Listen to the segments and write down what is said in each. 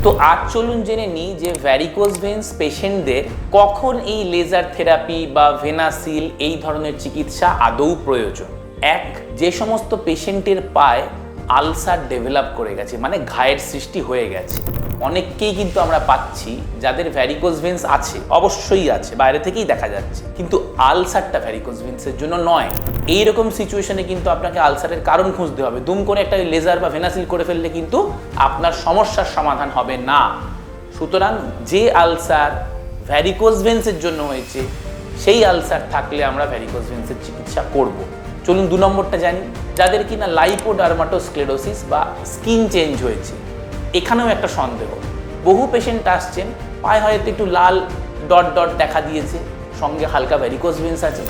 তো আজ চলুন জেনে নিই যে ভ্যারিকোজ ভেন্স পেশেন্টদের কখন এই লেজার থেরাপি বা ভেনাসিল এই ধরনের চিকিৎসা আদৌ প্রয়োজন। এক, যে সমস্ত পেশেন্টের পায়ে আলসার ডেভেলপ করে গেছে, মানে ঘায়ের সৃষ্টি হয়ে গেছে। অনেককেই কিন্তু আমরা পাচ্ছি যাদের ভ্যারিকোজ ভেন্স আছে, অবশ্যই আছে, বাইরে থেকেই দেখা যাচ্ছে, কিন্তু আলসারটা ভ্যারিকোজ ভেন্সের জন্য নয়। এইরকম সিচুয়েশনে কিন্তু আপনাকে আলসারের কারণ খুঁজতে হবে। দুম করে একটা লেজার বা ভেনাসিল করে ফেললে কিন্তু আপনার সমস্যার সমাধান হবে না। সুতরাং যে আলসার ভ্যারিকোজ ভেন্সের জন্য হয়েছে, সেই আলসার থাকলে আমরা ভ্যারিকোজ ভেন্সের চিকিৎসা করব। চলুন 2 নম্বরটা জানি। যাদের কিনা লাইপোডার্মাটোস্ক্লেরোসিস বা স্কিন চেঞ্জ হয়েছে, এখানেও একটা সন্দেহ। বহু পেশেন্ট আসছেন, পায়ে হয়তো একটু লাল ডট ডট দেখা দিয়েছে, সঙ্গে হালকা ভ্যারিকোজ ভেন্স আছে।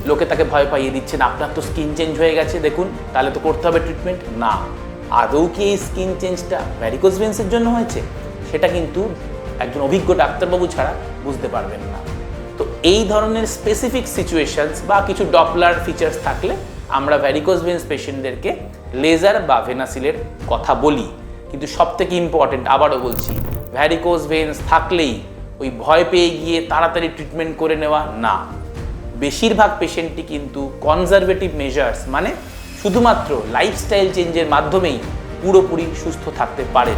লোকে তাকে ভয় পাইয়ে দিচ্ছেন, আপনার তো স্কিন চেঞ্জ হয়ে গেছে, দেখুন তাহলে তো করতে হবে ট্রিটমেন্ট। না, আদৌ কি এই স্কিন চেঞ্জটা ভ্যারিকোজ ভেন্সের জন্য হয়েছে, সেটা কিন্তু একজন অভিজ্ঞ ডাক্তারবাবু ছাড়া বুঝতে পারবেন না। তো এই ধরনের স্পেসিফিক সিচুয়েশনস বা কিছু ডপলার ফিচার্স থাকলে আমরা ভ্যারিকোজ ভেন্স পেশেন্টদেরকে লেজার বা ভেনাসিলের কথা বলি। কিন্তু সবথেকে ইম্পর্টেন্ট, আবারও বলছি, ভ্যারিকোজ ভেন্স থাকলেই ওই ভয় পেয়ে গিয়ে তাড়াতাড়ি ট্রিটমেন্ট করে নেওয়া না। বেশিরভাগ পেশেন্টই কিন্তু কনজারভেটিভ মেজার্স, মানে শুধুমাত্র লাইফস্টাইল চেঞ্জের মাধ্যমেই পুরোপুরি সুস্থ থাকতে পারে।